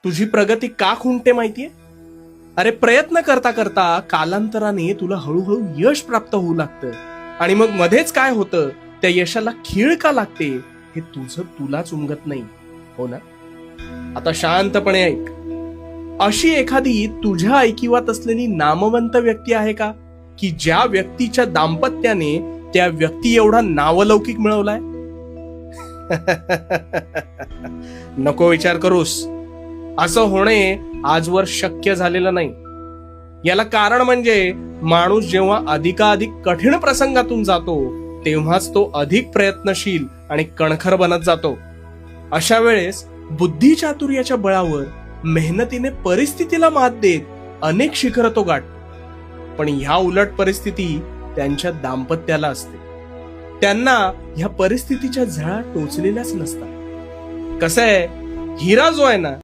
तुझी प्रगती का खुंटते माहितीये? अरे प्रयत्न करता करता कालांतराने तुला हळूहळू यश प्राप्त होऊ लागतं आणि मग मध्येच काय होतं, त्या यशाला खीळ का लागते हे तुझं तुलाच उमगत नाही, हो ना? आता शांतपणे ऐक. अशी एखादी तुझ्या ऐकिवात असलेली नामवंत व्यक्ती आहे का, की ज्या व्यक्तीच्या दाम्पत्याने त्या व्यक्ती एवढा नावलौकिक मिळवलाय? नको विचार करूस. असं होणे आजवर शक्य झालेलं नाही. याला कारण म्हणजे माणूस जेव्हा अधिकाधिक कठीण प्रसंगातून जातो तेव्हाच तो अधिक प्रयत्नशील आणि कणखर बनत जातो. अशा वेळेस बुद्धी चातुर्याच्या बळावर मेहनतीने परिस्थितीला मात देत अनेक शिखर तो गाठतो. पण ह्या उलट परिस्थिती त्यांच्या दाम्पत्याला असते. त्यांना ह्या परिस्थितीच्या झळा टोचलेल्याच नसतात. कसं आहे, हिरा जो आहे ना